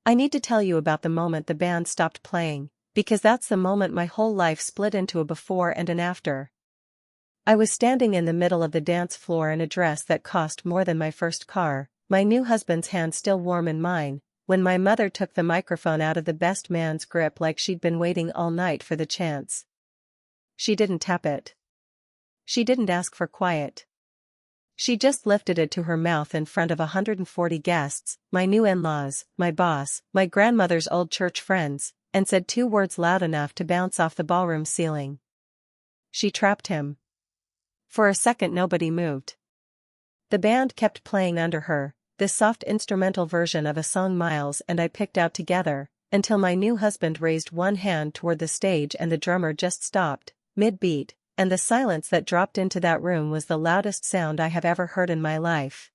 I need to tell you about the moment the band stopped playing, because that's the moment my whole life split into a before and an after. I was standing in the middle of the dance floor in a dress that cost more than my first car, my new husband's hand still warm in mine, when my mother took the microphone out of the best man's grip like she'd been waiting all night for the chance. She didn't tap it. She didn't ask for quiet. She just lifted it to her mouth in front of 140 guests, my new in-laws, my boss, my grandmother's old church friends, and said 2 words loud enough to bounce off the ballroom ceiling. She trapped him. For a second nobody moved. The band kept playing under her, this soft instrumental version of a song Miles and I picked out together, until my new husband raised one hand toward the stage and the drummer just stopped, mid-beat, and the silence that dropped into that room was the loudest sound I have ever heard in my life.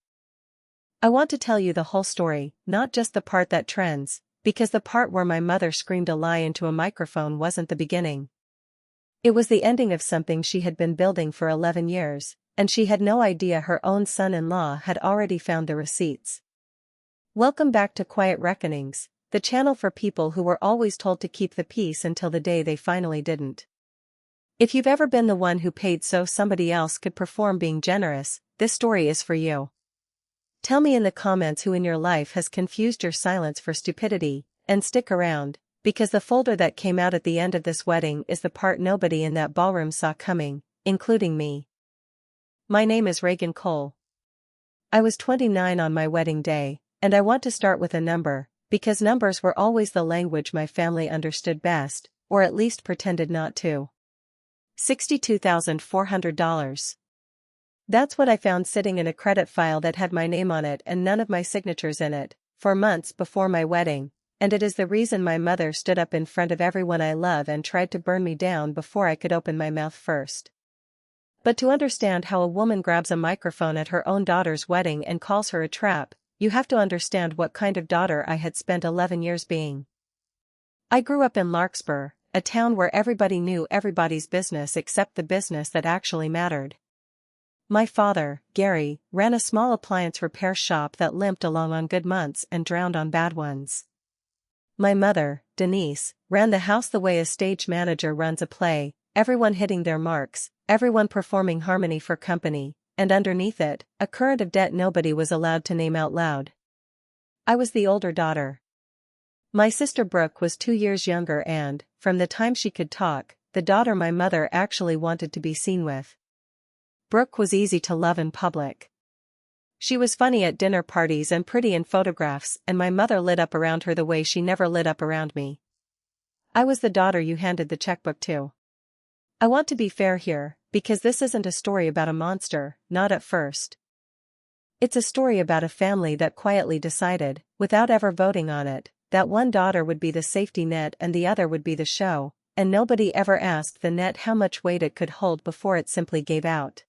I want to tell you the whole story, not just the part that trends, because the part where my mother screamed a lie into a microphone wasn't the beginning. It was the ending of something she had been building for 11 years, and she had no idea her own son-in-law had already found the receipts. Welcome back to Quiet Reckonings, the channel for people who were always told to keep the peace until the day they finally didn't. If you've ever been the one who paid so somebody else could perform being generous, this story is for you. Tell me in the comments who in your life has confused your silence for stupidity, and stick around, because the folder that came out at the end of this wedding is the part nobody in that ballroom saw coming, including me. My name is Reagan Cole. I was 29 on my wedding day, and I want to start with a number, because numbers were always the language my family understood best, or at least pretended not to. $62,400. That's what I found sitting in a credit file that had my name on it and none of my signatures in it, for months before my wedding, and it is the reason my mother stood up in front of everyone I love and tried to burn me down before I could open my mouth first. But to understand how a woman grabs a microphone at her own daughter's wedding and calls her a trap, you have to understand what kind of daughter I had spent 11 years being. I grew up in Larkspur, a town where everybody knew everybody's business except the business that actually mattered. My father, Gary, ran a small appliance repair shop that limped along on good months and drowned on bad ones. My mother, Denise, ran the house the way a stage manager runs a play, everyone hitting their marks, everyone performing harmony for company, and underneath it, a current of debt nobody was allowed to name out loud. I was the older daughter. My sister Brooke was 2 years younger and, from the time she could talk, the daughter my mother actually wanted to be seen with. Brooke was easy to love in public. She was funny at dinner parties and pretty in photographs, and my mother lit up around her the way she never lit up around me. I was the daughter you handed the checkbook to. I want to be fair here, because this isn't a story about a monster, not at first. It's a story about a family that quietly decided, without ever voting on it, that one daughter would be the safety net and the other would be the show, and nobody ever asked the net how much weight it could hold before it simply gave out.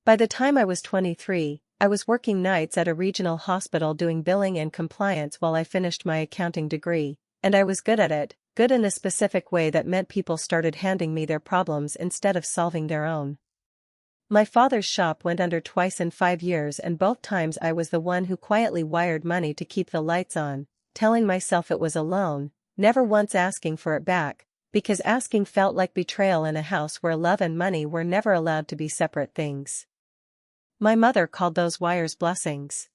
By the time I was 23, I was working nights at a regional hospital doing billing and compliance while I finished my accounting degree, and I was good at it, good in a specific way that meant people started handing me their problems instead of solving their own. My father's shop went under twice in 5 years, and both times I was the one who quietly wired money to keep the lights on, telling myself it was a loan, never once asking for it back, because asking felt like betrayal in a house where love and money were never allowed to be separate things. My mother called those wires blessings.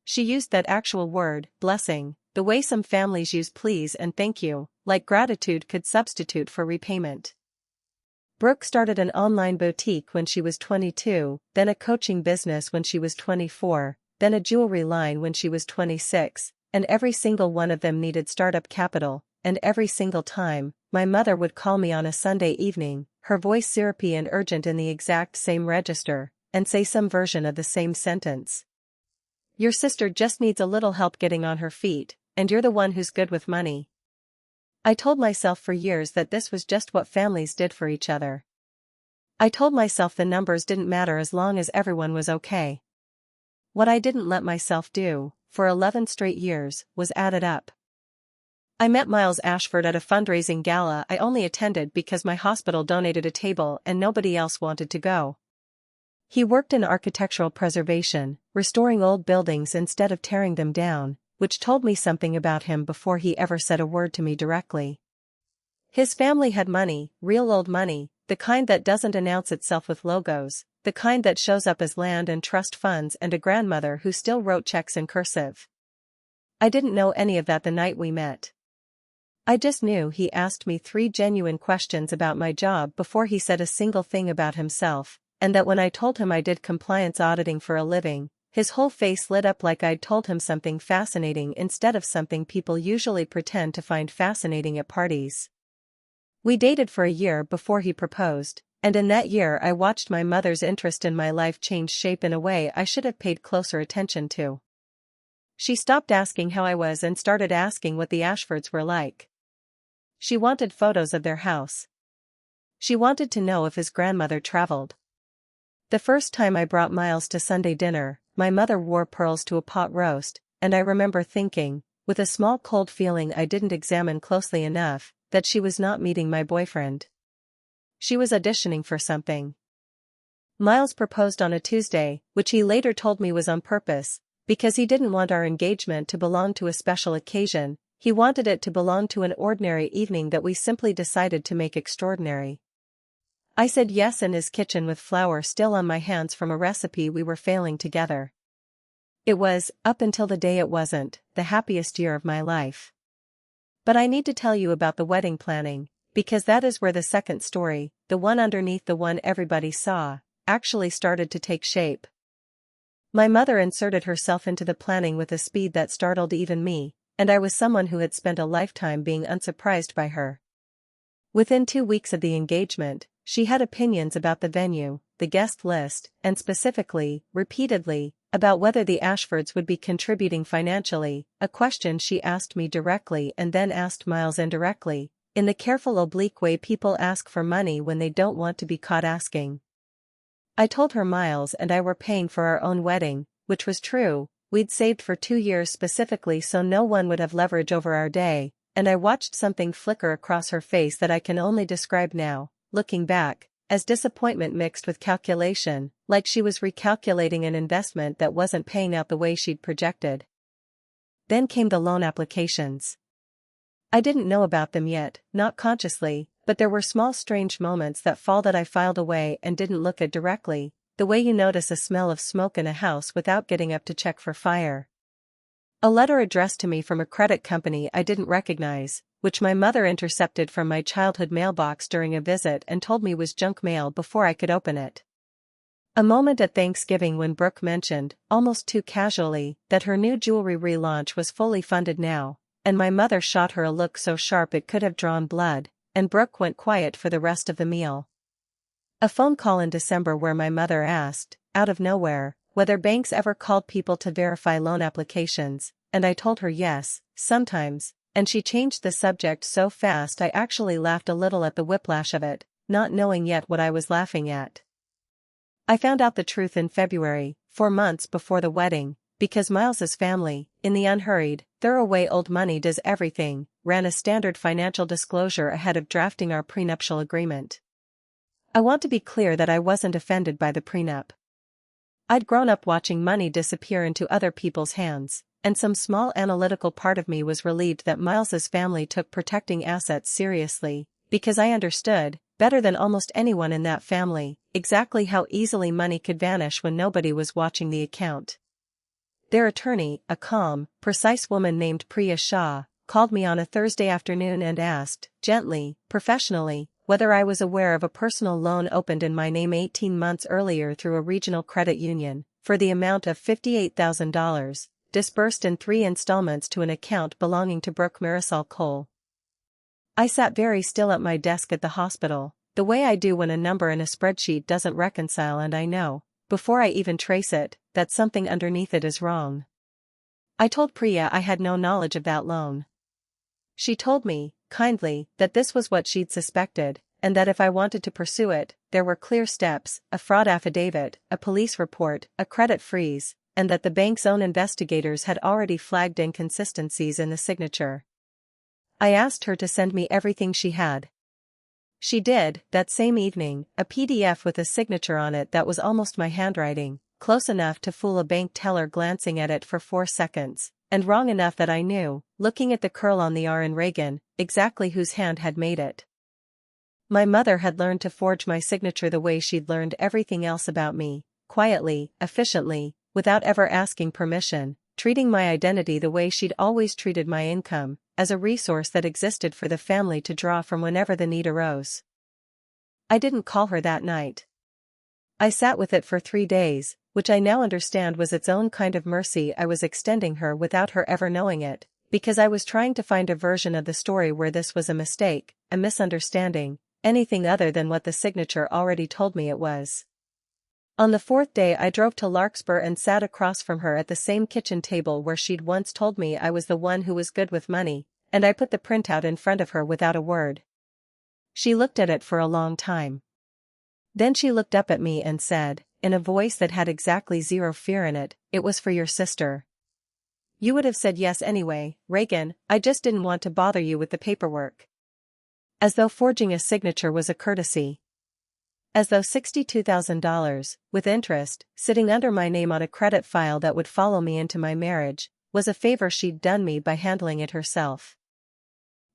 She used that actual word, blessing, the way some families use please and thank you, like gratitude could substitute for repayment. Brooke started an online boutique when she was 22, then a coaching business when she was 24, then a jewelry line when she was 26, and every single one of them needed startup capital, and every single time, my mother would call me on a Sunday evening, her voice syrupy and urgent in the exact same register, and say some version of the same sentence. Your sister just needs a little help getting on her feet, and you're the one who's good with money. I told myself for years that this was just what families did for each other. I told myself the numbers didn't matter as long as everyone was okay. What I didn't let myself do, for 11 straight years, was add it up. I met Miles Ashford at a fundraising gala I only attended because my hospital donated a table and nobody else wanted to go. He worked in architectural preservation, restoring old buildings instead of tearing them down, which told me something about him before he ever said a word to me directly. His family had money, real old money, the kind that doesn't announce itself with logos, the kind that shows up as land and trust funds, and a grandmother who still wrote checks in cursive. I didn't know any of that the night we met. I just knew he asked me 3 genuine questions about my job before he said a single thing about himself, and that when I told him I did compliance auditing for a living, his whole face lit up like I'd told him something fascinating instead of something people usually pretend to find fascinating at parties. We dated for a year before he proposed, and in that year I watched my mother's interest in my life change shape in a way I should have paid closer attention to. She stopped asking how I was and started asking what the Ashfords were like. She wanted photos of their house. She wanted to know if his grandmother traveled. The first time I brought Miles to Sunday dinner, my mother wore pearls to a pot roast, and I remember thinking, with a small cold feeling I didn't examine closely enough, that she was not meeting my boyfriend. She was auditioning for something. Miles proposed on a Tuesday, which he later told me was on purpose, because he didn't want our engagement to belong to a special occasion. He wanted it to belong to an ordinary evening that we simply decided to make extraordinary. I said yes in his kitchen with flour still on my hands from a recipe we were failing together. It was, up until the day it wasn't, the happiest year of my life. But I need to tell you about the wedding planning, because that is where the second story, the one underneath the one everybody saw, actually started to take shape. My mother inserted herself into the planning with a speed that startled even me, and I was someone who had spent a lifetime being unsurprised by her. Within 2 weeks of the engagement, she had opinions about the venue, the guest list, and specifically, repeatedly, about whether the Ashfords would be contributing financially, a question she asked me directly and then asked Miles indirectly, in the careful oblique way people ask for money when they don't want to be caught asking. I told her Miles and I were paying for our own wedding, which was true. We'd saved for 2 years specifically so no one would have leverage over our day, and I watched something flicker across her face that I can only describe now, looking back, as disappointment mixed with calculation, like she was recalculating an investment that wasn't paying out the way she'd projected. Then came the loan applications. I didn't know about them yet, not consciously, but there were small strange moments that fall that I filed away and didn't look at directly, the way you notice a smell of smoke in a house without getting up to check for fire. A letter addressed to me from a credit company I didn't recognize, which my mother intercepted from my childhood mailbox during a visit and told me was junk mail before I could open it. A moment at Thanksgiving when Brooke mentioned, almost too casually, that her new jewelry relaunch was fully funded now, and my mother shot her a look so sharp it could have drawn blood, and Brooke went quiet for the rest of the meal. A phone call in December where my mother asked, out of nowhere, whether banks ever called people to verify loan applications, and I told her yes, sometimes, and she changed the subject so fast I actually laughed a little at the whiplash of it, not knowing yet what I was laughing at. I found out the truth in February, 4 months before the wedding, because Miles's family, in the unhurried, thorough way old money does everything, ran a standard financial disclosure ahead of drafting our prenuptial agreement. I want to be clear that I wasn't offended by the prenup. I'd grown up watching money disappear into other people's hands, and some small analytical part of me was relieved that Miles's family took protecting assets seriously, because I understood, better than almost anyone in that family, exactly how easily money could vanish when nobody was watching the account. Their attorney, a calm, precise woman named Priya Shah, called me on a Thursday afternoon and asked, gently, professionally, whether I was aware of a personal loan opened in my name 18 months earlier through a regional credit union, for the amount of $58,000, disbursed in 3 installments to an account belonging to Brooke Marisol Cole. I sat very still at my desk at the hospital, the way I do when a number in a spreadsheet doesn't reconcile and I know, before I even trace it, that something underneath it is wrong. I told Priya I had no knowledge of that loan. She told me, kindly, that this was what she'd suspected, and that if I wanted to pursue it, there were clear steps, a fraud affidavit, a police report, a credit freeze, and that the bank's own investigators had already flagged inconsistencies in the signature. I asked her to send me everything she had. She did, that same evening, a PDF with a signature on it that was almost my handwriting, close enough to fool a bank teller glancing at it for 4 seconds, and wrong enough that I knew, looking at the curl on the R in Reagan, exactly whose hand had made it. My mother had learned to forge my signature the way she'd learned everything else about me, quietly, efficiently, without ever asking permission, treating my identity the way she'd always treated my income, as a resource that existed for the family to draw from whenever the need arose. I didn't call her that night. I sat with it for 3 days, which I now understand was its own kind of mercy I was extending her without her ever knowing it, because I was trying to find a version of the story where this was a mistake, a misunderstanding, anything other than what the signature already told me it was. On the 4th day I drove to Larkspur and sat across from her at the same kitchen table where she'd once told me I was the one who was good with money, and I put the printout in front of her without a word. She looked at it for a long time. Then she looked up at me and said, in a voice that had exactly zero fear in it, "It was for your sister." "You would have said yes anyway, Reagan, I just didn't want to bother you with the paperwork." As though forging a signature was a courtesy. As though $62,000, with interest, sitting under my name on a credit file that would follow me into my marriage, was a favor she'd done me by handling it herself.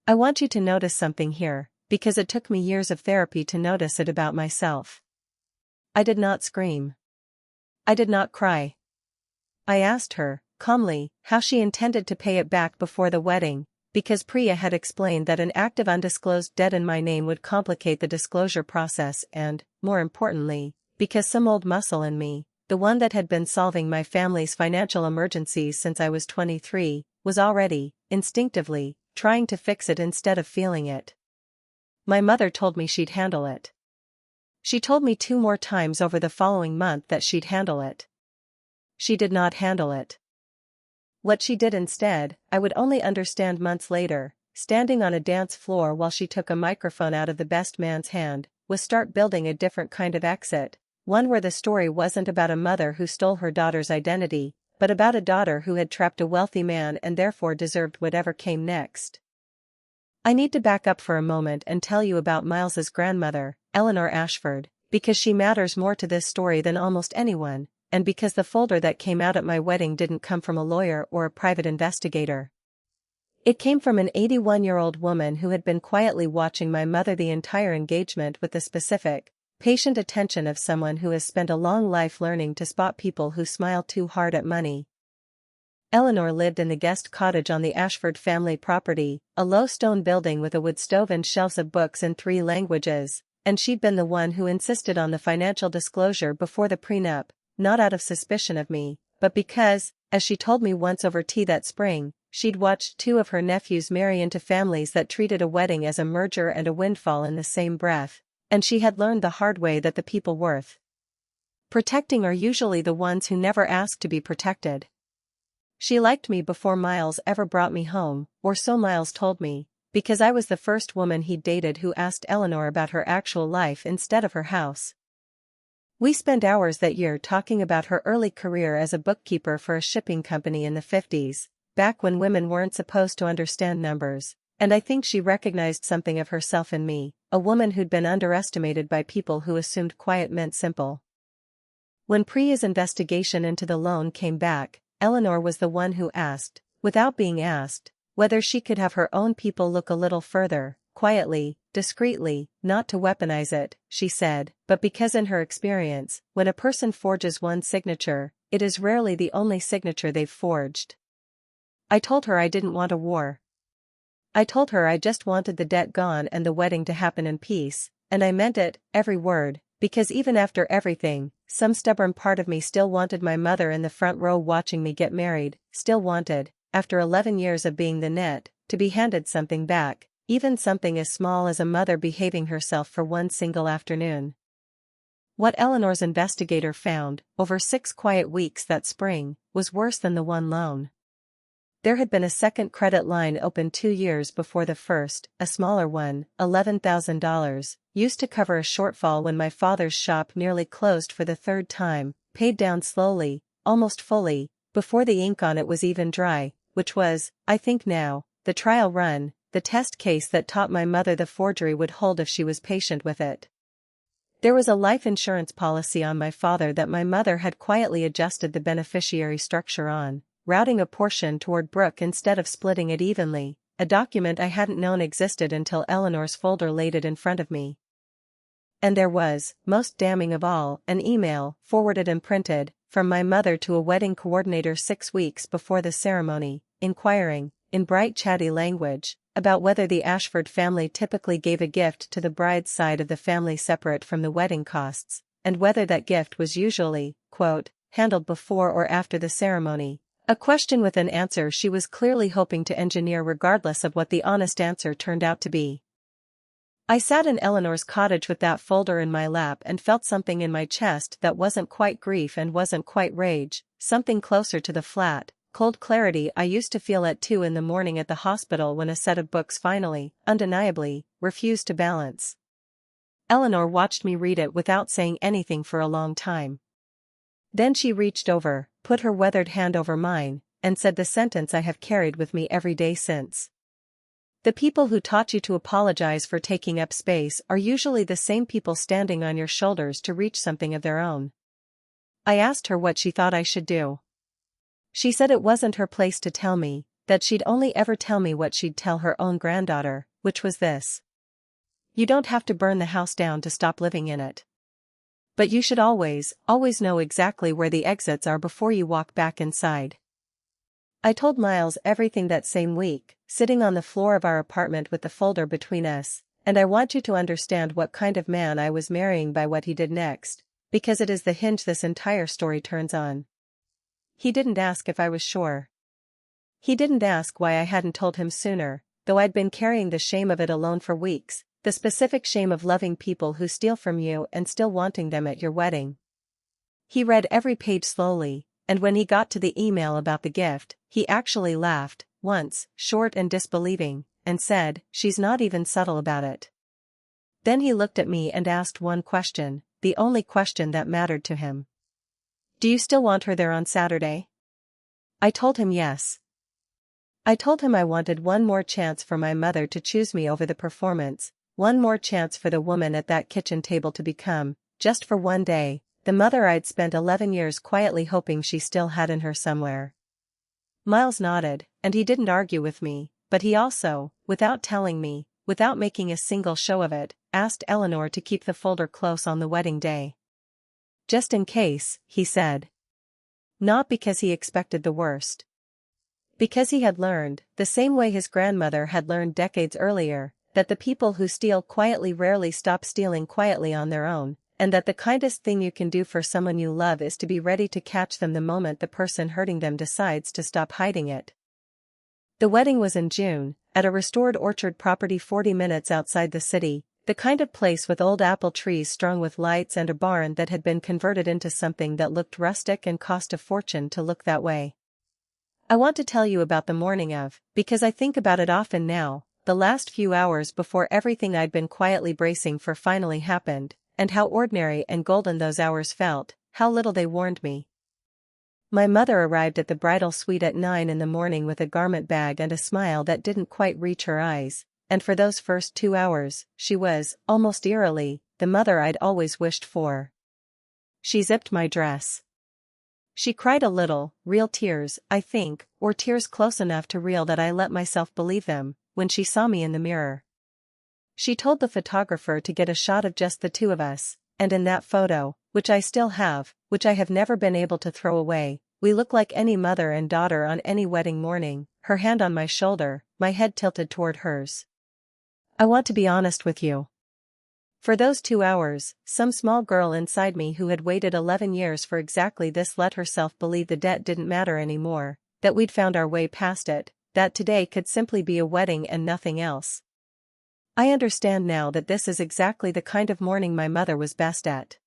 I want you to notice something here, because it took me years of therapy to notice it about myself. I did not scream. I did not cry. I asked her, calmly, how she intended to pay it back before the wedding, because Priya had explained that an active undisclosed debt in my name would complicate the disclosure process and, more importantly, because some old muscle in me, the one that had been solving my family's financial emergencies since I was 23, was already, instinctively, trying to fix it instead of feeling it. My mother told me she'd handle it. She told me 2 more times over the following month that she'd handle it. She did not handle it. What she did instead, I would only understand months later, standing on a dance floor while she took a microphone out of the best man's hand, was start building a different kind of exit, one where the story wasn't about a mother who stole her daughter's identity, but about a daughter who had trapped a wealthy man and therefore deserved whatever came next. I need to back up for a moment and tell you about Miles's grandmother, Eleanor Ashford, because she matters more to this story than almost anyone, and because the folder that came out at my wedding didn't come from a lawyer or a private investigator. It came from an 81-year-old woman who had been quietly watching my mother the entire engagement with the specific, patient attention of someone who has spent a long life learning to spot people who smile too hard at money. Eleanor lived in the guest cottage on the Ashford family property, a low stone building with a wood stove and shelves of books in 3 languages, and she'd been the one who insisted on the financial disclosure before the prenup, not out of suspicion of me, but because, as she told me once over tea that spring, she'd watched 2 of her nephews marry into families that treated a wedding as a merger and a windfall in the same breath, and she had learned the hard way that the people worth protecting are usually the ones who never ask to be protected. She liked me before Miles ever brought me home, or so Miles told me, because I was the first woman he'd dated who asked Eleanor about her actual life instead of her house. We spent hours that year talking about her early career as a bookkeeper for a shipping company in the 50s, back when women weren't supposed to understand numbers, and I think she recognized something of herself in me, a woman who'd been underestimated by people who assumed quiet meant simple. When Priya's investigation into the loan came back, Eleanor was the one who asked, without being asked, whether she could have her own people look a little further, quietly, discreetly, not to weaponize it, she said, but because in her experience, when a person forges one signature, it is rarely the only signature they've forged. I told her I didn't want a war. I told her I just wanted the debt gone and the wedding to happen in peace, and I meant it, every word, because even after everything, some stubborn part of me still wanted my mother in the front row watching me get married, still wanted, after 11 years of being the net, to be handed something back, even something as small as a mother behaving herself for one single afternoon. What Eleanor's investigator found, over 6 quiet weeks that spring, was worse than the one loan. There had been a second credit line opened 2 years before the first, a smaller one, $11,000, used to cover a shortfall when my father's shop nearly closed for the 3rd time, paid down slowly, almost fully, before the ink on it was even dry, which was, I think now, the trial run, the test case that taught my mother the forgery would hold if she was patient with it. There was a life insurance policy on my father that my mother had quietly adjusted the beneficiary structure on, routing a portion toward Brooke instead of splitting it evenly, a document I hadn't known existed until Eleanor's folder laid it in front of me. And there was, most damning of all, an email, forwarded and printed, from my mother to a wedding coordinator 6 weeks before the ceremony, inquiring, in bright chatty language, about whether the Ashford family typically gave a gift to the bride's side of the family separate from the wedding costs, and whether that gift was usually, quote, handled before or after the ceremony. A question with an answer she was clearly hoping to engineer regardless of what the honest answer turned out to be. I sat in Eleanor's cottage with that folder in my lap and felt something in my chest that wasn't quite grief and wasn't quite rage, something closer to the flat, cold clarity I used to feel at 2 in the morning at the hospital when a set of books finally, undeniably, refused to balance. Eleanor watched me read it without saying anything for a long time. Then she reached over, put her weathered hand over mine, and said the sentence I have carried with me every day since. The people who taught you to apologize for taking up space are usually the same people standing on your shoulders to reach something of their own. I asked her what she thought I should do. She said it wasn't her place to tell me, that she'd only ever tell me what she'd tell her own granddaughter, which was this. You don't have to burn the house down to stop living in it. But you should always know exactly where the exits are before you walk back inside. I told Miles everything that same week, sitting on the floor of our apartment with the folder between us, and I want you to understand what kind of man I was marrying by what he did next, because it is the hinge this entire story turns on. He didn't ask if I was sure. He didn't ask why I hadn't told him sooner, though I'd been carrying the shame of it alone for weeks, the specific shame of loving people who steal from you and still wanting them at your wedding. He read every page slowly, and when he got to the email about the gift, he actually laughed, once, short and disbelieving, and said, "She's not even subtle about it." Then he looked at me and asked one question, the only question that mattered to him. "Do you still want her there on Saturday?" I told him yes. I told him I wanted one more chance for my mother to choose me over the performance, one more chance for the woman at that kitchen table to become, just for one day, the mother I'd spent 11 years quietly hoping she still had in her somewhere. Miles nodded, and he didn't argue with me, but he also, without telling me, without making a single show of it, asked Eleanor to keep the folder close on the wedding day. Just in case, he said. Not because he expected the worst. Because he had learned, the same way his grandmother had learned decades earlier, that the people who steal quietly rarely stop stealing quietly on their own, and that the kindest thing you can do for someone you love is to be ready to catch them the moment the person hurting them decides to stop hiding it. The wedding was in June, at a restored orchard property 40 minutes outside the city, the kind of place with old apple trees strung with lights and a barn that had been converted into something that looked rustic and cost a fortune to look that way. I want to tell you about the morning of, because I think about it often now, the last few hours before everything I'd been quietly bracing for finally happened, and how ordinary and golden those hours felt, how little they warned me. My mother arrived at the bridal suite at 9 in the morning with a garment bag and a smile that didn't quite reach her eyes, and for those first 2 hours, she was, almost eerily, the mother I'd always wished for. She zipped my dress. She cried a little, real tears, I think, or tears close enough to real that I let myself believe them, when she saw me in the mirror. She told the photographer to get a shot of just the two of us, and in that photo, which I still have, which I have never been able to throw away, we look like any mother and daughter on any wedding morning, her hand on my shoulder, my head tilted toward hers. I want to be honest with you. For those 2 hours, some small girl inside me who had waited 11 years for exactly this let herself believe the debt didn't matter anymore, that we'd found our way past it, that today could simply be a wedding and nothing else. I understand now that this is exactly the kind of morning my mother was best at.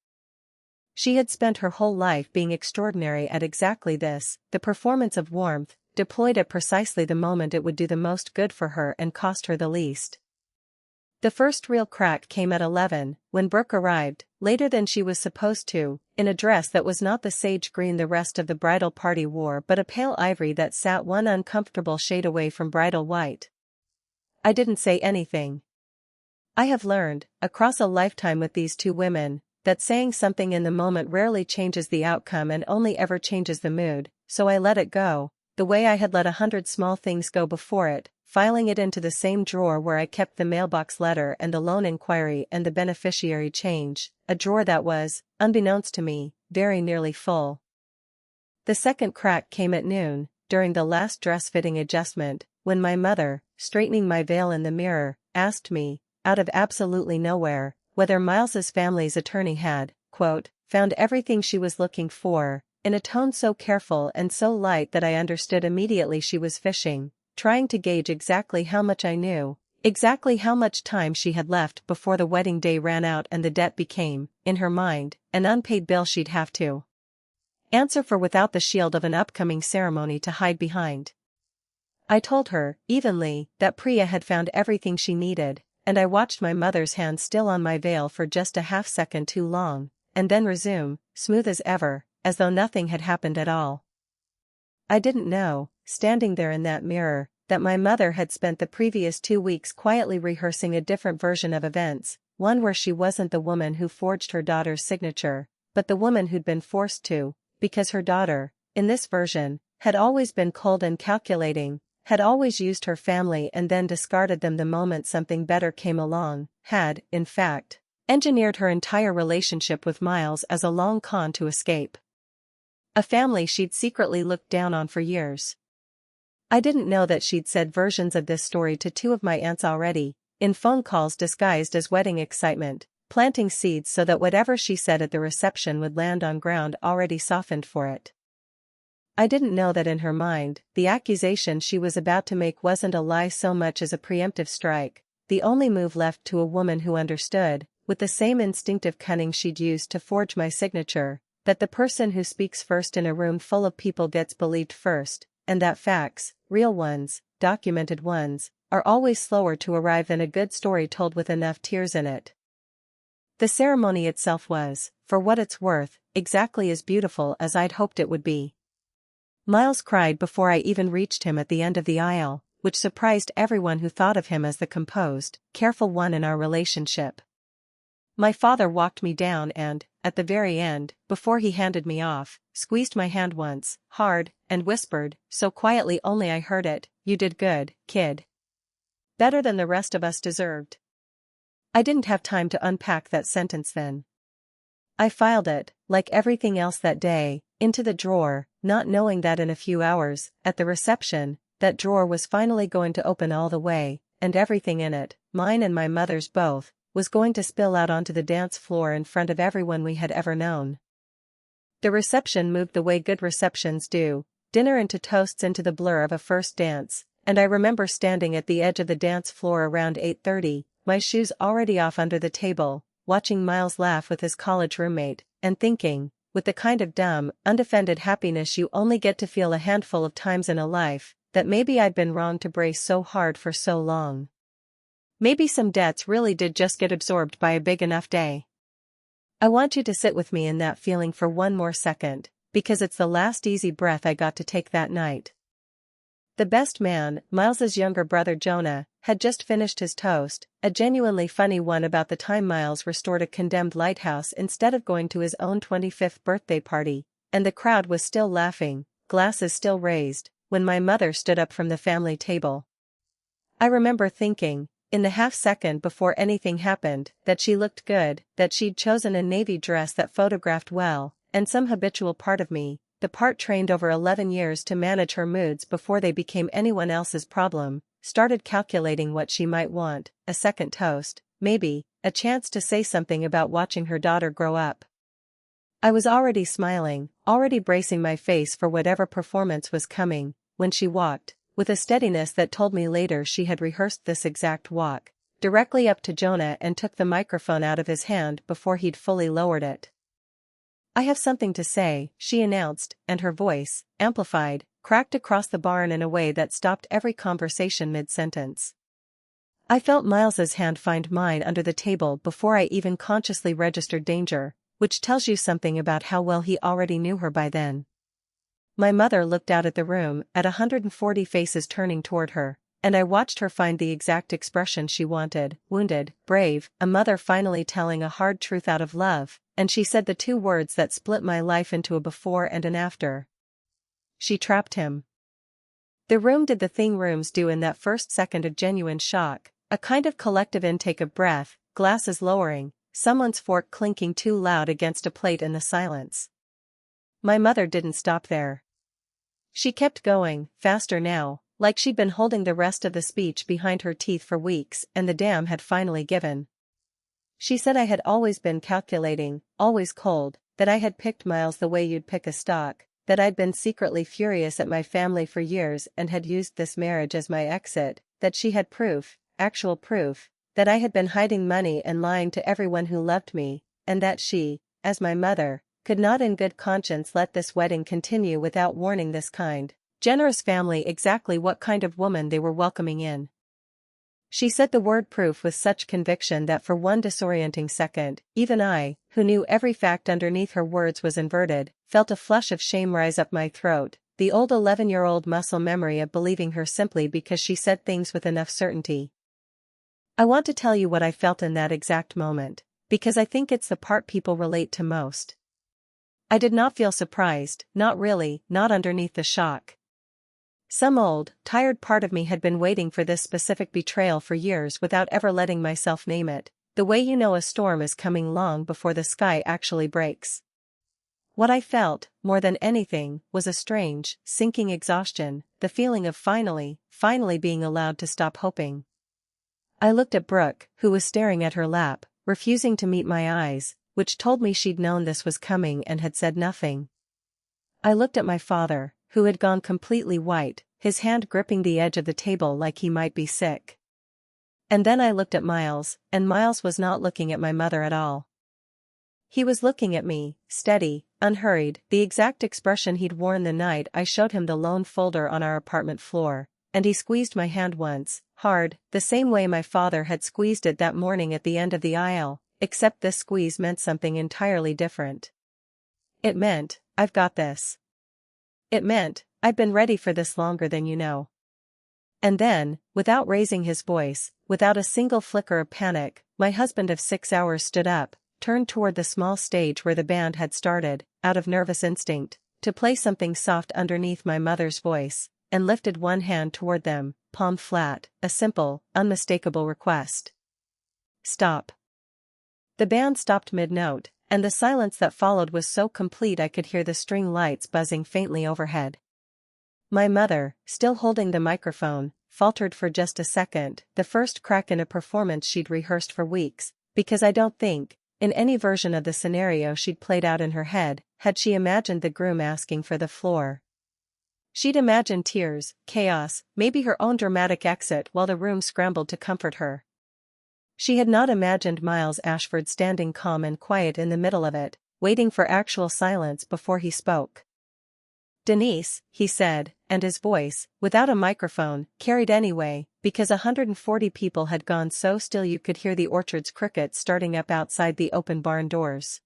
She had spent her whole life being extraordinary at exactly this, the performance of warmth, deployed at precisely the moment it would do the most good for her and cost her the least. The first real crack came at 11, when Brooke arrived, later than she was supposed to, in a dress that was not the sage green the rest of the bridal party wore but a pale ivory that sat one uncomfortable shade away from bridal white. I didn't say anything. I have learned, across a lifetime with these two women, that saying something in the moment rarely changes the outcome and only ever changes the mood, so I let it go, the way I had let 100 small things go before it, filing it into the same drawer where I kept the mailbox letter and the loan inquiry and the beneficiary change, a drawer that was, unbeknownst to me, very nearly full. The second crack came at noon, during the last dress-fitting adjustment, when my mother, straightening my veil in the mirror, asked me, out of absolutely nowhere, whether Miles's family's attorney had, quote, found everything she was looking for, in a tone so careful and so light that I understood immediately she was fishing, trying to gauge exactly how much I knew, exactly how much time she had left before the wedding day ran out and the debt became, in her mind, an unpaid bill she'd have to answer for without the shield of an upcoming ceremony to hide behind. I told her, evenly, that Priya had found everything she needed, and I watched my mother's hand still on my veil for just a half-second too long, and then resume, smooth as ever, as though nothing had happened at all. I didn't know, standing there in that mirror, that my mother had spent the previous 2 weeks quietly rehearsing a different version of events, one where she wasn't the woman who forged her daughter's signature, but the woman who'd been forced to, because her daughter, in this version, had always been cold and calculating, had always used her family and then discarded them the moment something better came along, had, in fact, engineered her entire relationship with Miles as a long con to escape a family she'd secretly looked down on for years. I didn't know that she'd said versions of this story to 2 of my aunts already, in phone calls disguised as wedding excitement, planting seeds so that whatever she said at the reception would land on ground already softened for it. I didn't know that in her mind, the accusation she was about to make wasn't a lie so much as a preemptive strike, the only move left to a woman who understood, with the same instinctive cunning she'd used to forge my signature, that the person who speaks first in a room full of people gets believed first, and that facts, real ones, documented ones, are always slower to arrive than a good story told with enough tears in it. The ceremony itself was, for what it's worth, exactly as beautiful as I'd hoped it would be. Miles cried before I even reached him at the end of the aisle, which surprised everyone who thought of him as the composed, careful one in our relationship. My father walked me down and, at the very end, before he handed me off, squeezed my hand once, hard, and whispered, so quietly only I heard it, "You did good, kid. Better than the rest of us deserved." I didn't have time to unpack that sentence then. I filed it, like everything else that day, into the drawer, not knowing that in a few hours, at the reception, that drawer was finally going to open all the way, and everything in it, mine and my mother's both, was going to spill out onto the dance floor in front of everyone we had ever known. The reception moved the way good receptions do, dinner into toasts into the blur of a first dance, and I remember standing at the edge of the dance floor around 8:30, my shoes already off under the table, watching Miles laugh with his college roommate, and thinking, with the kind of dumb, undefended happiness you only get to feel a handful of times in a life, that maybe I'd been wrong to brace so hard for so long. Maybe some debts really did just get absorbed by a big enough day. I want you to sit with me in that feeling for one more second, because it's the last easy breath I got to take that night. The best man, Miles's younger brother Jonah, had just finished his toast, a genuinely funny one about the time Miles restored a condemned lighthouse instead of going to his own 25th birthday party, and the crowd was still laughing, glasses still raised, when my mother stood up from the family table. I remember thinking, in the half-second before anything happened, that she looked good, that she'd chosen a navy dress that photographed well, and some habitual part of me, the part trained over 11 years to manage her moods before they became anyone else's problem, started calculating what she might want, a second toast, maybe, a chance to say something about watching her daughter grow up. I was already smiling, already bracing my face for whatever performance was coming, when she walked, with a steadiness that told me later she had rehearsed this exact walk, directly up to Jonah and took the microphone out of his hand before he'd fully lowered it. "I have something to say," she announced, and her voice, amplified, cracked across the barn in a way that stopped every conversation mid-sentence. I felt Miles's hand find mine under the table before I even consciously registered danger, which tells you something about how well he already knew her by then. My mother looked out at the room, at 140 faces turning toward her, and I watched her find the exact expression she wanted, wounded, brave, a mother finally telling a hard truth out of love, and she said the 2 words that split my life into a before and an after. She trapped him. The room did the thing rooms do in that first second of genuine shock, a kind of collective intake of breath, glasses lowering, someone's fork clinking too loud against a plate in the silence. My mother didn't stop there. She kept going, faster now, like she'd been holding the rest of the speech behind her teeth for weeks and the dam had finally given. She said I had always been calculating, always cold, that I had picked Miles the way you'd pick a stock, that I'd been secretly furious at my family for years and had used this marriage as my exit, that she had proof, actual proof, that I had been hiding money and lying to everyone who loved me, and that she, as my mother, could not in good conscience let this wedding continue without warning this kind, generous family exactly what kind of woman they were welcoming in. She said the word proof with such conviction that for one disorienting second, even I, who knew every fact underneath her words was inverted, felt a flush of shame rise up my throat, the old 11-year-old muscle memory of believing her simply because she said things with enough certainty. I want to tell you what I felt in that exact moment, because I think it's the part people relate to most. I did not feel surprised, not really, not underneath the shock. Some old, tired part of me had been waiting for this specific betrayal for years without ever letting myself name it, the way you know a storm is coming long before the sky actually breaks. What I felt, more than anything, was a strange, sinking exhaustion, the feeling of finally being allowed to stop hoping. I looked at Brooke, who was staring at her lap, refusing to meet my eyes, which told me she'd known this was coming and had said nothing. I looked at my father, who had gone completely white, his hand gripping the edge of the table like he might be sick. And then I looked at Miles, and Miles was not looking at my mother at all. He was looking at me, steady, unhurried, the exact expression he'd worn the night I showed him the lone folder on our apartment floor, and he squeezed my hand once, hard, the same way my father had squeezed it that morning at the end of the aisle, except this squeeze meant something entirely different. It meant, I've got this. It meant, I've been ready for this longer than you know. And then, without raising his voice, without a single flicker of panic, my husband of 6 hours stood up, turned toward the small stage where the band had started, out of nervous instinct, to play something soft underneath my mother's voice, and lifted one hand toward them, palm flat, a simple, unmistakable request. Stop. The band stopped mid-note, and the silence that followed was so complete I could hear the string lights buzzing faintly overhead. My mother, still holding the microphone, faltered for just a second, the first crack in a performance she'd rehearsed for weeks, because I don't think, in any version of the scenario she'd played out in her head, had she imagined the groom asking for the floor. She'd imagined tears, chaos, maybe her own dramatic exit while the room scrambled to comfort her. She had not imagined Miles Ashford standing calm and quiet in the middle of it, waiting for actual silence before he spoke. Denise, he said, and his voice, without a microphone, carried anyway, because 140 people had gone so still you could hear the orchard's crickets starting up outside the open barn doors.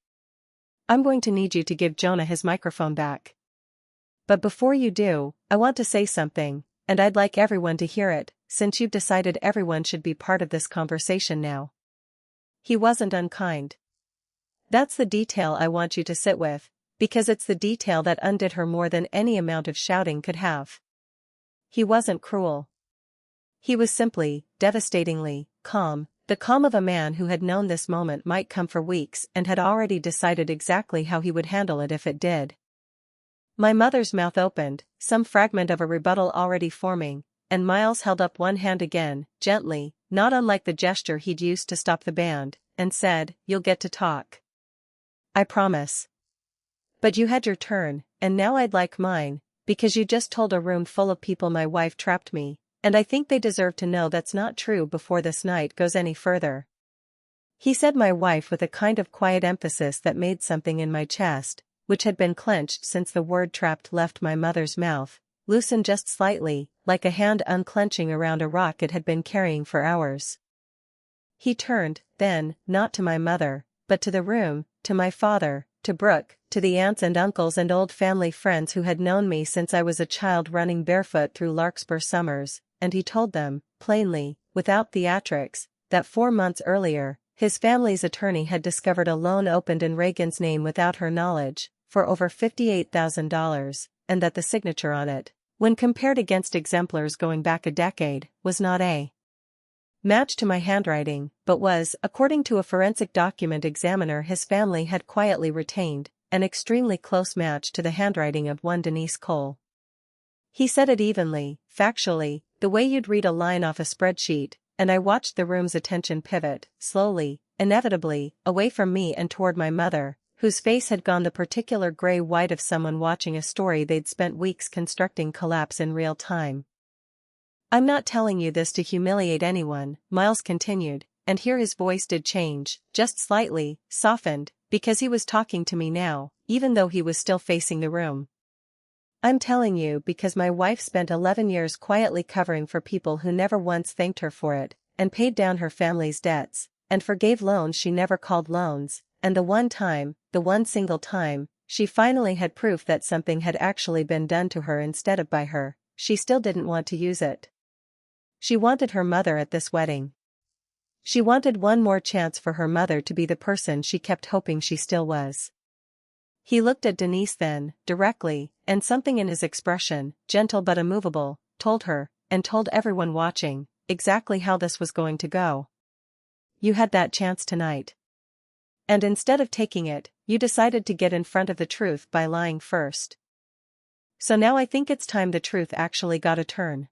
I'm going to need you to give Jonah his microphone back. But before you do, I want to say something, and I'd like everyone to hear it, since you've decided everyone should be part of this conversation now. He wasn't unkind. That's the detail I want you to sit with, because it's the detail that undid her more than any amount of shouting could have. He wasn't cruel. He was simply, devastatingly, calm, the calm of a man who had known this moment might come for weeks and had already decided exactly how he would handle it if it did. My mother's mouth opened, some fragment of a rebuttal already forming, and Miles held up one hand again, gently, not unlike the gesture he'd used to stop the band, and said, "You'll get to talk. I promise. But you had your turn, and now I'd like mine, because you just told a room full of people my wife trapped me, and I think they deserve to know that's not true before this night goes any further." He said my wife with a kind of quiet emphasis that made something in my chest, which had been clenched since the word trapped left my mother's mouth, loosen just slightly, like a hand unclenching around a rock it had been carrying for hours. He turned, then, not to my mother, but to the room, to my father, to Brooke, to the aunts and uncles and old family friends who had known me since I was a child running barefoot through Larkspur summers, and he told them, plainly, without theatrics, that 4 months earlier, his family's attorney had discovered a loan opened in Reagan's name without her knowledge, for over $58,000, and that the signature on it, when compared against exemplars going back a decade, was not a match to my handwriting, but was, according to a forensic document examiner his family had quietly retained, an extremely close match to the handwriting of one Denise Cole. He said it evenly, factually, the way you'd read a line off a spreadsheet, and I watched the room's attention pivot, slowly, inevitably, away from me and toward my mother, whose face had gone the particular gray-white of someone watching a story they'd spent weeks constructing collapse in real time. I'm not telling you this to humiliate anyone, Miles continued, and here his voice did change, just slightly, softened, because he was talking to me now, even though he was still facing the room. I'm telling you because my wife spent 11 years quietly covering for people who never once thanked her for it, and paid down her family's debts, and forgave loans she never called loans, and the one single time, she finally had proof that something had actually been done to her instead of by her, she still didn't want to use it. She wanted her mother at this wedding. She wanted one more chance for her mother to be the person she kept hoping she still was. He looked at Denise then, directly, and something in his expression, gentle but immovable, told her, and told everyone watching, exactly how this was going to go. You had that chance tonight. And instead of taking it, you decided to get in front of the truth by lying first. So now I think it's time the truth actually got a turn.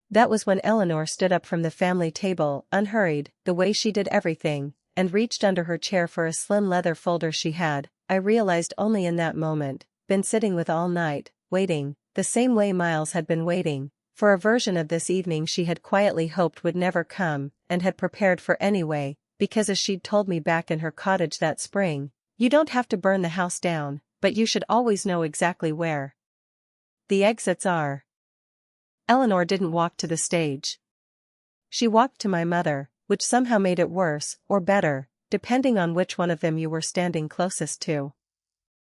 That was when Eleanor stood up from the family table, unhurried, the way she did everything, and reached under her chair for a slim leather folder she had, I realized only in that moment, been sitting with all night, waiting, the same way Miles had been waiting, for a version of this evening she had quietly hoped would never come, and had prepared for anyway, because as she'd told me back in her cottage that spring, you don't have to burn the house down, but you should always know exactly where the exits are. Eleanor didn't walk to the stage. She walked to my mother, which somehow made it worse, or better, depending on which one of them you were standing closest to.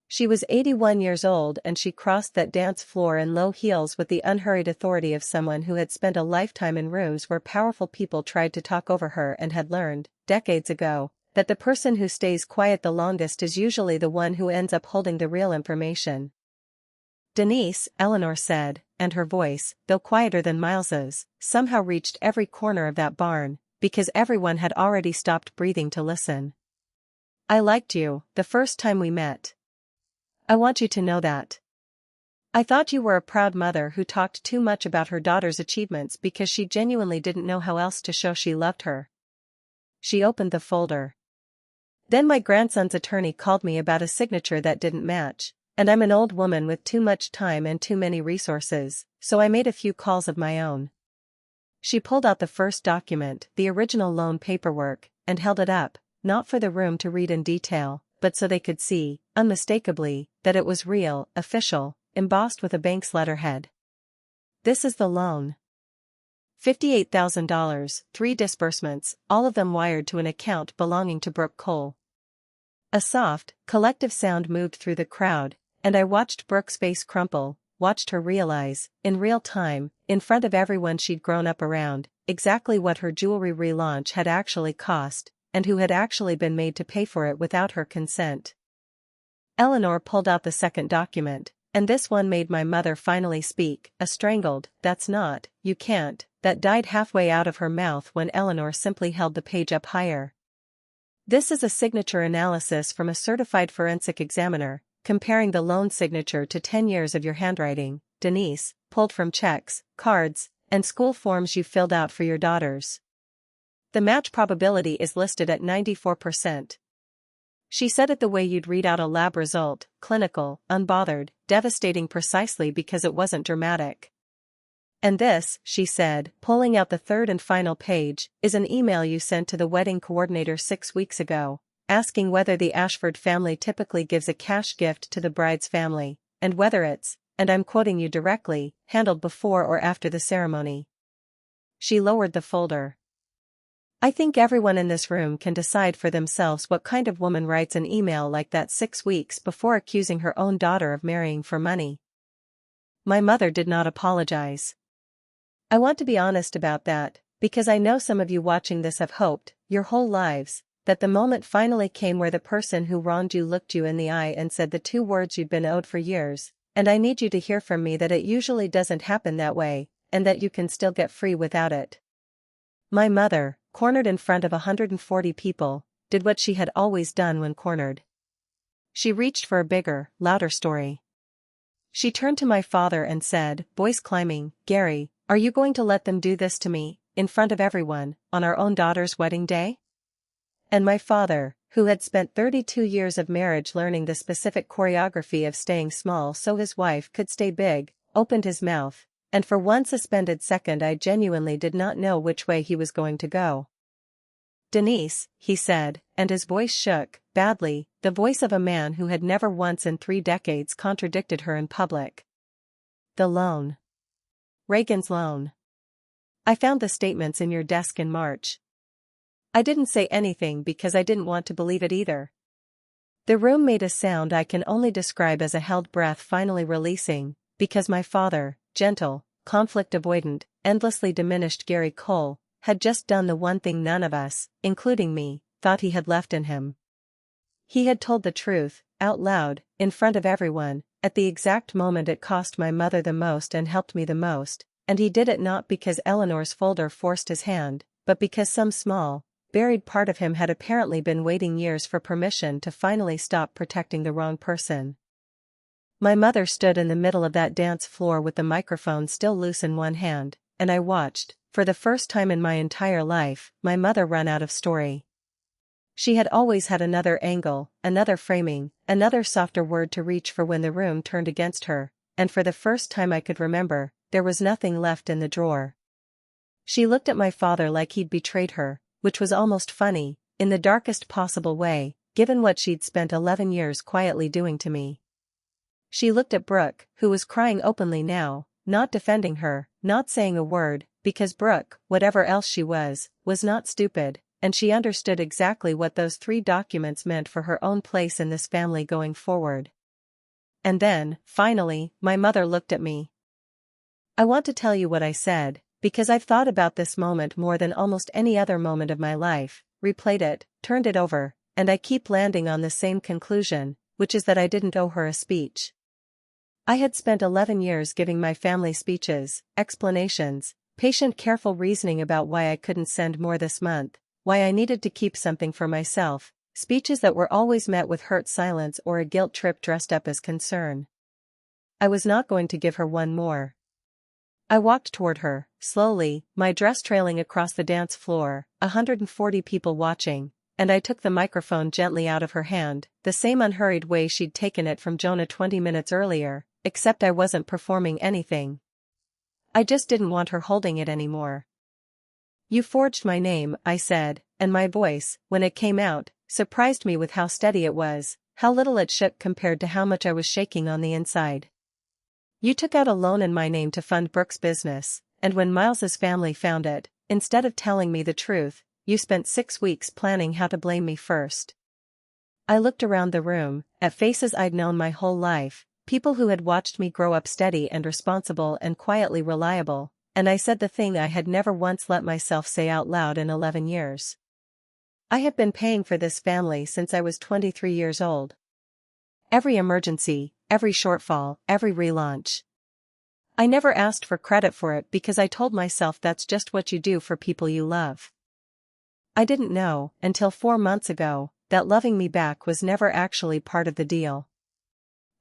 She was 81 years old and she crossed that dance floor in low heels with the unhurried authority of someone who had spent a lifetime in rooms where powerful people tried to talk over her and had learned, decades ago, that the person who stays quiet the longest is usually the one who ends up holding the real information. Denise, Eleanor said, and her voice, though quieter than Miles's, somehow reached every corner of that barn, because everyone had already stopped breathing to listen. I liked you, the first time we met. I want you to know that. I thought you were a proud mother who talked too much about her daughter's achievements because she genuinely didn't know how else to show she loved her. She opened the folder. Then my grandson's attorney called me about a signature that didn't match, and I'm an old woman with too much time and too many resources, so I made a few calls of my own. She pulled out the first document, the original loan paperwork, and held it up, not for the room to read in detail, but so they could see, unmistakably, that it was real, official, embossed with a bank's letterhead. This is the loan. $58,000, 3 disbursements, all of them wired to an account belonging to Brooke Cole. A soft, collective sound moved through the crowd, and I watched Brooke's face crumple, watched her realize, in real time, in front of everyone she'd grown up around, exactly what her jewelry relaunch had actually cost, and who had actually been made to pay for it without her consent. Eleanor pulled out the second document, and this one made my mother finally speak, a strangled, "That's not, you can't," that died halfway out of her mouth when Eleanor simply held the page up higher. This is a signature analysis from a certified forensic examiner, comparing the loan signature to 10 years of your handwriting, Denise, pulled from checks, cards, and school forms you filled out for your daughters. The match probability is listed at 94%. She said it the way you'd read out a lab result, clinical, unbothered, devastating precisely because it wasn't dramatic. And this, she said, pulling out the third and final page, is an email you sent to the wedding coordinator 6 weeks ago, asking whether the Ashford family typically gives a cash gift to the bride's family, and whether it's, and I'm quoting you directly, handled before or after the ceremony. She lowered the folder. I think everyone in this room can decide for themselves what kind of woman writes an email like that 6 weeks before accusing her own daughter of marrying for money. My mother did not apologize. I want to be honest about that, because I know some of you watching this have hoped, your whole lives, that the moment finally came where the person who wronged you looked you in the eye and said the 2 words you'd been owed for years, and I need you to hear from me that it usually doesn't happen that way, and that you can still get free without it." My mother, cornered in front of 140 people, did what she had always done when cornered. She reached for a bigger, louder story. She turned to my father and said, voice climbing, "Gary, are you going to let them do this to me, in front of everyone, on our own daughter's wedding day?" And my father, who had spent 32 years of marriage learning the specific choreography of staying small so his wife could stay big, opened his mouth, and for one suspended second I genuinely did not know which way he was going to go. "Denise," he said, and his voice shook, badly, the voice of a man who had never once in 3 decades contradicted her in public. "The loan. Reagan's loan. I found the statements in your desk in March." I didn't say anything because I didn't want to believe it either. The room made a sound I can only describe as a held breath finally releasing, because my father, gentle, conflict-avoidant, endlessly diminished Gary Cole, had just done the one thing none of us, including me, thought he had left in him. He had told the truth, out loud, in front of everyone, at the exact moment it cost my mother the most and helped me the most, and he did it not because Eleanor's folder forced his hand, but because some small, buried part of him had apparently been waiting years for permission to finally stop protecting the wrong person. My mother stood in the middle of that dance floor with the microphone still loose in one hand, and I watched, for the first time in my entire life, my mother run out of story. She had always had another angle, another framing, another softer word to reach for when the room turned against her, and for the first time I could remember, there was nothing left in the drawer. She looked at my father like he'd betrayed her, which was almost funny, in the darkest possible way, given what she'd spent 11 years quietly doing to me. She looked at Brooke, who was crying openly now, not defending her, not saying a word, because Brooke, whatever else she was not stupid, and she understood exactly what those 3 documents meant for her own place in this family going forward. And then, finally, my mother looked at me. "I want to tell you what I said, because I've thought about this moment more than almost any other moment of my life, replayed it, turned it over, and I keep landing on the same conclusion, which is that I didn't owe her a speech. I had spent 11 years giving my family speeches, explanations, patient careful reasoning about why I couldn't send more this month, why I needed to keep something for myself, speeches that were always met with hurt silence or a guilt trip dressed up as concern. I was not going to give her one more. I walked toward her, slowly, my dress trailing across the dance floor, 140 people watching, and I took the microphone gently out of her hand, the same unhurried way she'd taken it from Jonah 20 minutes earlier, except I wasn't performing anything. I just didn't want her holding it anymore. "You forged my name," I said, and my voice, when it came out, surprised me with how steady it was, how little it shook compared to how much I was shaking on the inside. "You took out a loan in my name to fund Brooke's business, and when Miles's family found it, instead of telling me the truth, you spent 6 weeks planning how to blame me first." I looked around the room, at faces I'd known my whole life, people who had watched me grow up steady and responsible and quietly reliable, and I said the thing I had never once let myself say out loud in 11 years. I have been paying for this family since I was 23 years old. Every emergency, every shortfall, every relaunch. I never asked for credit for it because I told myself that's just what you do for people you love. I didn't know, until 4 months ago, that loving me back was never actually part of the deal.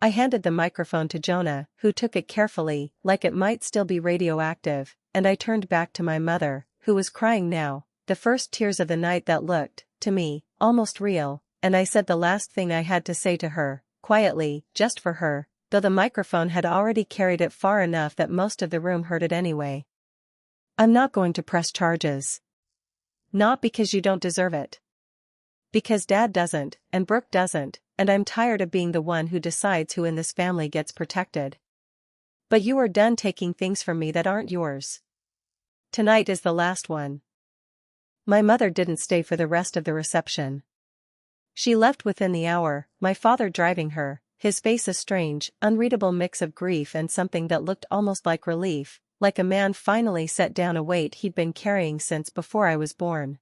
I handed the microphone to Jonah, who took it carefully, like it might still be radioactive, and I turned back to my mother, who was crying now, the first tears of the night that looked, to me, almost real, and I said the last thing I had to say to her, quietly, just for her, though the microphone had already carried it far enough that most of the room heard it anyway. "I'm not going to press charges. Not because you don't deserve it. Because Dad doesn't, and Brooke doesn't, and I'm tired of being the one who decides who in this family gets protected. But you are done taking things from me that aren't yours. Tonight is the last one." My mother didn't stay for the rest of the reception. She left within the hour, my father driving her, his face a strange, unreadable mix of grief and something that looked almost like relief, like a man finally set down a weight he'd been carrying since before I was born.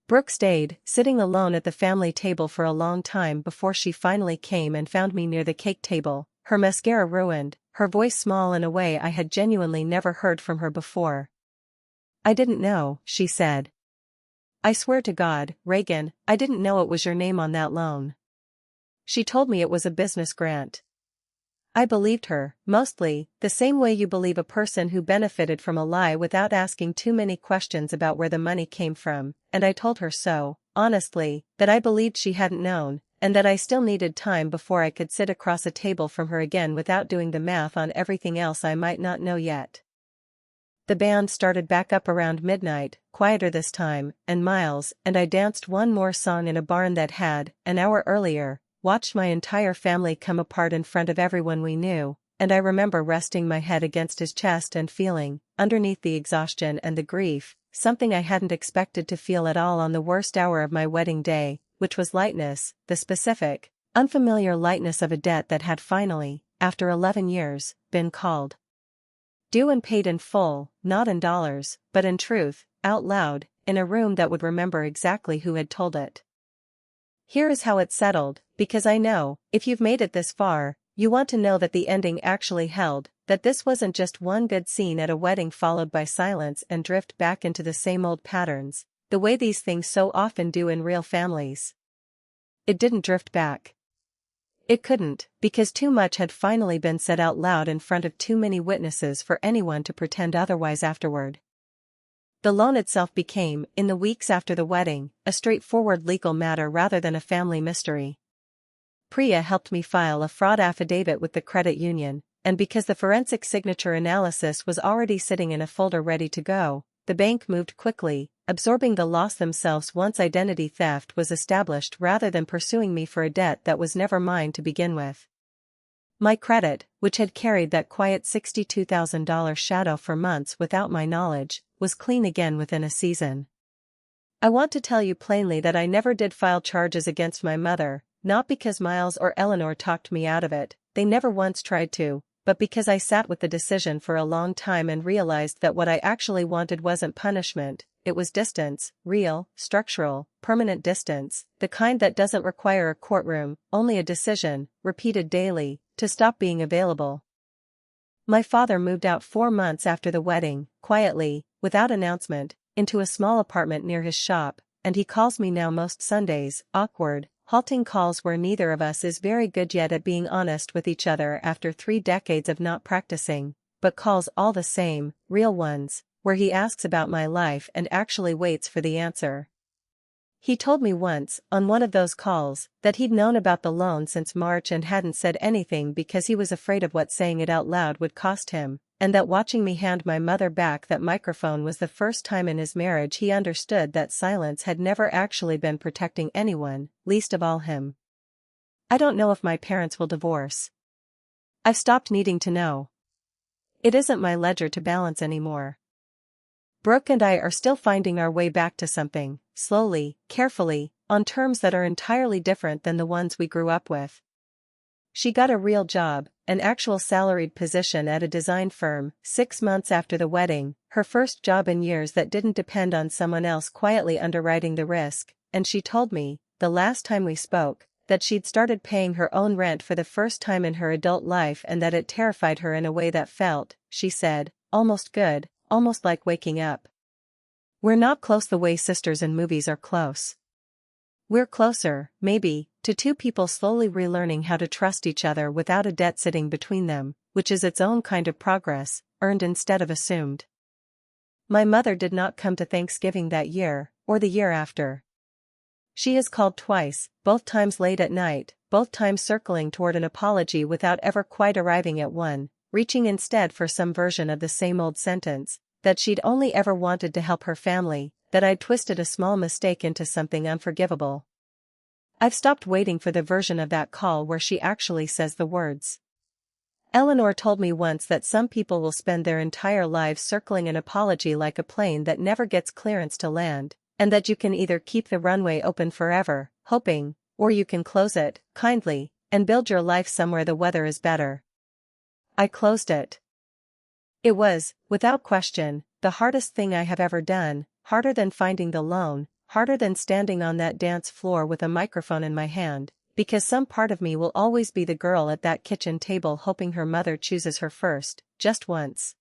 Brooke stayed, sitting alone at the family table for a long time before she finally came and found me near the cake table, her mascara ruined, her voice small in a way I had genuinely never heard from her before. "I didn't know," she said. "I swear to God, Reagan, I didn't know it was your name on that loan." She told me it was a business grant. I believed her, mostly, the same way you believe a person who benefited from a lie without asking too many questions about where the money came from, and I told her so, honestly, that I believed she hadn't known, and that I still needed time before I could sit across a table from her again without doing the math on everything else I might not know yet. The band started back up around midnight, quieter this time, and Miles and I danced one more song in a barn that had, an hour earlier, watched my entire family come apart in front of everyone we knew, and I remember resting my head against his chest and feeling, underneath the exhaustion and the grief, something I hadn't expected to feel at all on the worst hour of my wedding day, which was lightness, the specific, unfamiliar lightness of a debt that had finally, after 11 years, been called due and paid in full, not in dollars, but in truth, out loud, in a room that would remember exactly who had told it. Here is how it settled, because I know, if you've made it this far, you want to know that the ending actually held, that this wasn't just one good scene at a wedding followed by silence and drift back into the same old patterns, the way these things so often do in real families. It didn't drift back. It couldn't, because too much had finally been said out loud in front of too many witnesses for anyone to pretend otherwise afterward. The loan itself became, in the weeks after the wedding, a straightforward legal matter rather than a family mystery. Priya helped me file a fraud affidavit with the credit union, and because the forensic signature analysis was already sitting in a folder ready to go, the bank moved quickly, absorbing the loss themselves once identity theft was established rather than pursuing me for a debt that was never mine to begin with. My credit, which had carried that quiet $62,000 shadow for months without my knowledge, was clean again within a season. I want to tell you plainly that I never did file charges against my mother, not because Miles or Eleanor talked me out of it, they never once tried to, but because I sat with the decision for a long time and realized that what I actually wanted wasn't punishment, it was distance, real, structural, permanent distance, the kind that doesn't require a courtroom, only a decision, repeated daily, to stop being available. My father moved out 4 months after the wedding, quietly, without announcement, into a small apartment near his shop, and he calls me now most Sundays, awkward, halting calls where neither of us is very good yet at being honest with each other after 3 decades of not practicing, but calls all the same, real ones, where he asks about my life and actually waits for the answer. He told me once, on one of those calls, that he'd known about the loan since March and hadn't said anything because he was afraid of what saying it out loud would cost him, and that watching me hand my mother back that microphone was the first time in his marriage he understood that silence had never actually been protecting anyone, least of all him. I don't know if my parents will divorce. I've stopped needing to know. It isn't my ledger to balance anymore. Brooke and I are still finding our way back to something, slowly, carefully, on terms that are entirely different than the ones we grew up with. She got a real job, an actual salaried position at a design firm, 6 months after the wedding, her first job in years that didn't depend on someone else quietly underwriting the risk, and she told me, the last time we spoke, that she'd started paying her own rent for the first time in her adult life and that it terrified her in a way that felt, she said, almost good, almost like waking up. We're not close the way sisters in movies are close. We're closer, maybe, to 2 people slowly relearning how to trust each other without a debt sitting between them, which is its own kind of progress, earned instead of assumed. My mother did not come to Thanksgiving that year, or the year after. She has called twice, both times late at night, both times circling toward an apology without ever quite arriving at one, reaching instead for some version of the same old sentence, that she'd only ever wanted to help her family, that I'd twisted a small mistake into something unforgivable. I've stopped waiting for the version of that call where she actually says the words. Eleanor told me once that some people will spend their entire lives circling an apology like a plane that never gets clearance to land, and that you can either keep the runway open forever, hoping, or you can close it, kindly, and build your life somewhere the weather is better. I closed it. It was, without question, the hardest thing I have ever done, harder than finding the loan, harder than standing on that dance floor with a microphone in my hand, because some part of me will always be the girl at that kitchen table hoping her mother chooses her first, just once.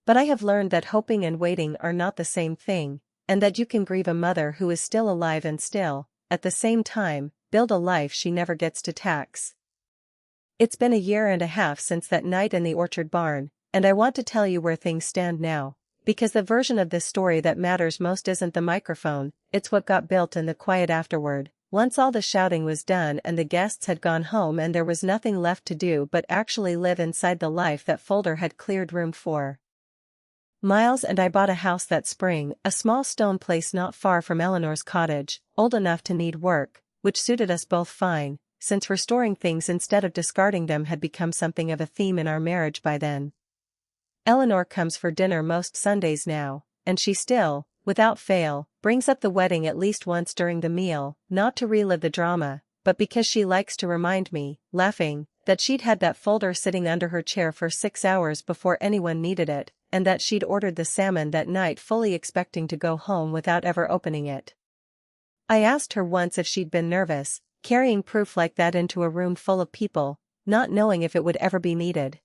But I have learned that hoping and waiting are not the same thing, and that you can grieve a mother who is still alive and still, at the same time, build a life she never gets to tax. It's been 1.5 years since that night in the orchard barn, and I want to tell you where things stand now, because the version of this story that matters most isn't the microphone, it's what got built in the quiet afterward, once all the shouting was done and the guests had gone home and there was nothing left to do but actually live inside the life that Folder had cleared room for. Miles and I bought a house that spring, a small stone place not far from Eleanor's cottage, old enough to need work, which suited us both fine, since restoring things instead of discarding them had become something of a theme in our marriage by then. Eleanor comes for dinner most Sundays now, and she still, without fail, brings up the wedding at least once during the meal, not to relive the drama, but because she likes to remind me, laughing, that she'd had that folder sitting under her chair for 6 hours before anyone needed it, and that she'd ordered the salmon that night fully expecting to go home without ever opening it. I asked her once if she'd been nervous, carrying proof like that into a room full of people, not knowing if it would ever be needed.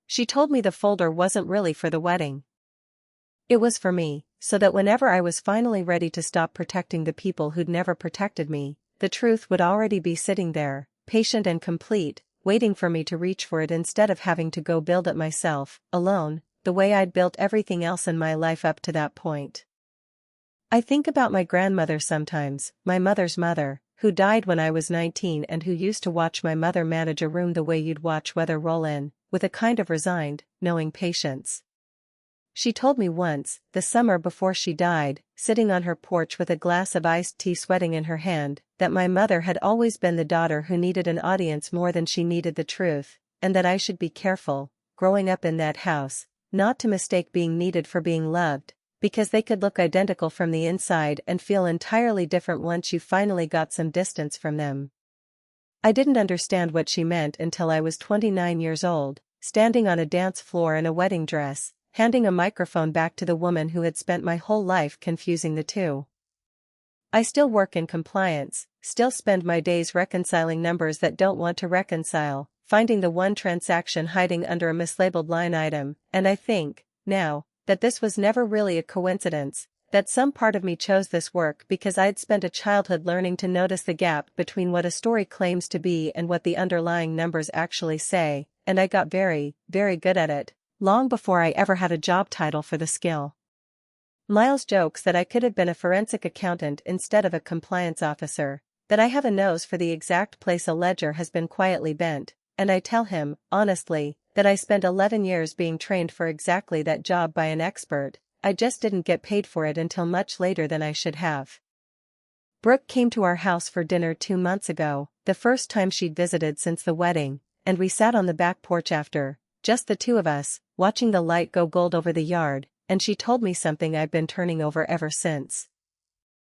She told me the folder wasn't really for the wedding. It was for me, so that whenever I was finally ready to stop protecting the people who'd never protected me, the truth would already be sitting there, patient and complete, waiting for me to reach for it instead of having to go build it myself, alone, the way I'd built everything else in my life up to that point. I think about my grandmother sometimes, my mother's mother, who died when I was 19 and who used to watch my mother manage a room the way you'd watch weather roll in, with a kind of resigned, knowing patience. She told me once, the summer before she died, sitting on her porch with a glass of iced tea sweating in her hand, that my mother had always been the daughter who needed an audience more than she needed the truth, and that I should be careful, growing up in that house, not to mistake being needed for being loved, because they could look identical from the inside and feel entirely different once you finally got some distance from them. I didn't understand what she meant until I was 29 years old, standing on a dance floor in a wedding dress, handing a microphone back to the woman who had spent my whole life confusing the two. I still work in compliance, still spend my days reconciling numbers that don't want to reconcile, finding the one transaction hiding under a mislabeled line item, and I think, now, that this was never really a coincidence, that some part of me chose this work because I'd spent a childhood learning to notice the gap between what a story claims to be and what the underlying numbers actually say, and I got very, very good at it, long before I ever had a job title for the skill. Miles jokes that I could have been a forensic accountant instead of a compliance officer, that I have a nose for the exact place a ledger has been quietly bent, and I tell him, honestly, that I spent 11 years being trained for exactly that job by an expert. I just didn't get paid for it until much later than I should have. Brooke came to our house for dinner 2 months ago, the first time she'd visited since the wedding, and we sat on the back porch after, just the two of us, watching the light go gold over the yard, and she told me something I've been turning over ever since.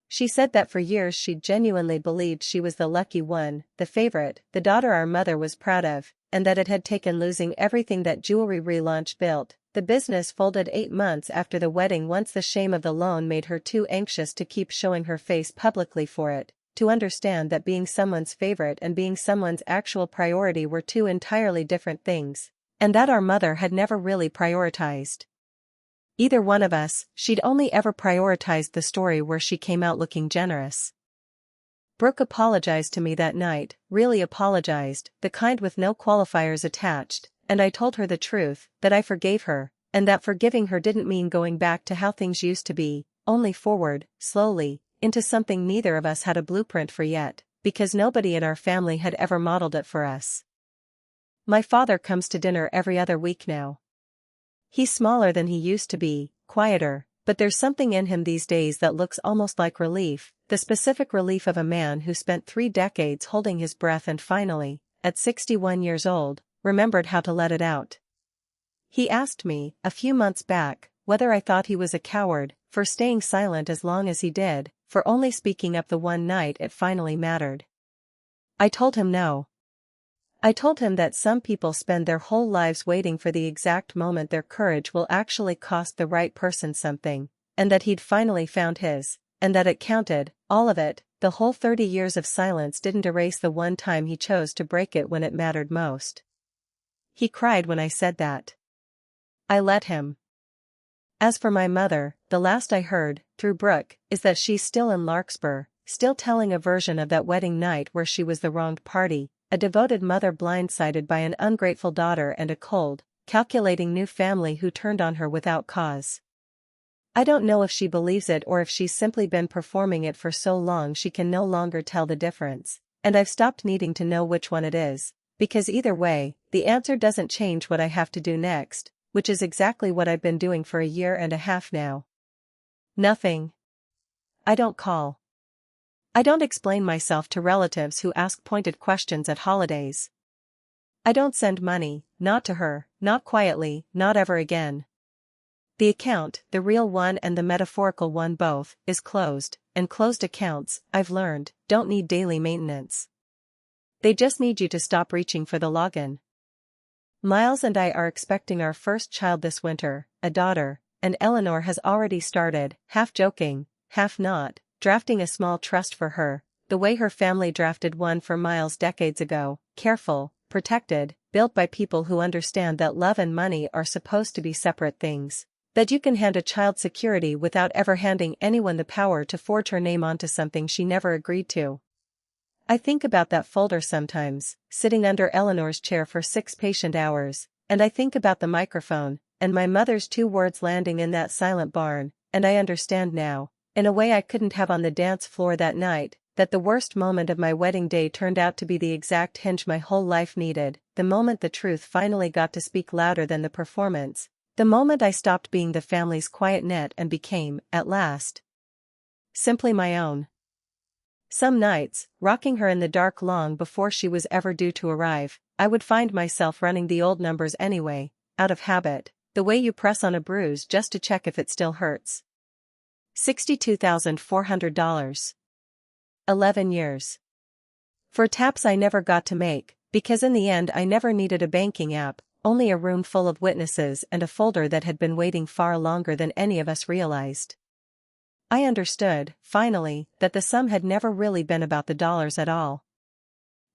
She said that for years she'd genuinely believed she was the lucky one, the favorite, the daughter our mother was proud of, and that it had taken losing everything that jewelry relaunch built. The business folded 8 months after the wedding once the shame of the loan made her too anxious to keep showing her face publicly for it, to understand that being someone's favorite and being someone's actual priority were two entirely different things, and that our mother had never really prioritized either one of us. She'd only ever prioritized the story where she came out looking generous. Brooke apologized to me that night, really apologized, the kind with no qualifiers attached, and I told her the truth, that I forgave her, and that forgiving her didn't mean going back to how things used to be, only forward, slowly, into something neither of us had a blueprint for yet, because nobody in our family had ever modeled it for us. My father comes to dinner every other week now. He's smaller than he used to be, quieter, but there's something in him these days that looks almost like relief, the specific relief of a man who spent 3 decades holding his breath and finally, at 61 years old, remembered how to let it out. He asked me, a few months back, whether I thought he was a coward, for staying silent as long as he did, for only speaking up the one night it finally mattered. I told him no. I told him that some people spend their whole lives waiting for the exact moment their courage will actually cost the right person something, and that he'd finally found his, and that it counted, all of it, the whole 30 years of silence didn't erase the one time he chose to break it when it mattered most. He cried when I said that. I let him. As for my mother, the last I heard, through Brooke, is that she's still in Larkspur, still telling a version of that wedding night where she was the wronged party, a devoted mother blindsided by an ungrateful daughter and a cold, calculating new family who turned on her without cause. I don't know if she believes it or if she's simply been performing it for so long she can no longer tell the difference, and I've stopped needing to know which one it is, because either way, the answer doesn't change what I have to do next, which is exactly what I've been doing for a year and a half now. Nothing. I don't call. I don't explain myself to relatives who ask pointed questions at holidays. I don't send money, not to her, not quietly, not ever again. The account, the real one and the metaphorical one both, is closed, and closed accounts, I've learned, don't need daily maintenance. They just need you to stop reaching for the login. Miles and I are expecting our first child this winter, a daughter, and Eleanor has already started, half joking, half not, drafting a small trust for her, the way her family drafted one for Miles decades ago, careful, protected, built by people who understand that love and money are supposed to be separate things. That you can hand a child security without ever handing anyone the power to forge her name onto something she never agreed to. I think about that folder sometimes, sitting under Eleanor's chair for 6 patient hours, and I think about the microphone, and my mother's 2 words landing in that silent barn, and I understand now, in a way I couldn't have on the dance floor that night, that the worst moment of my wedding day turned out to be the exact hinge my whole life needed, the moment the truth finally got to speak louder than the performance. The moment I stopped being the family's quiet net and became, at last, simply my own. Some nights, rocking her in the dark long before she was ever due to arrive, I would find myself running the old numbers anyway, out of habit, the way you press on a bruise just to check if it still hurts. $62,400. 11 years. For taps I never got to make, because in the end I never needed a banking app. Only a room full of witnesses and a folder that had been waiting far longer than any of us realized. I understood, finally, that the sum had never really been about the dollars at all.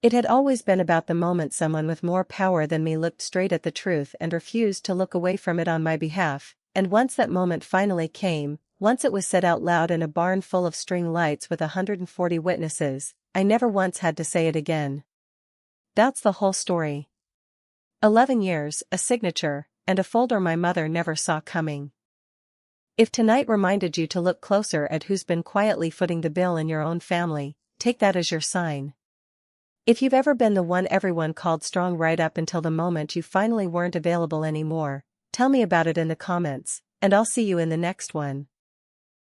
It had always been about the moment someone with more power than me looked straight at the truth and refused to look away from it on my behalf, and once that moment finally came, once it was said out loud in a barn full of string lights with 140 witnesses, I never once had to say it again. That's the whole story. 11 years, a signature, and a folder my mother never saw coming. If tonight reminded you to look closer at who's been quietly footing the bill in your own family, take that as your sign. If you've ever been the one everyone called strong right up until the moment you finally weren't available anymore, tell me about it in the comments, and I'll see you in the next one.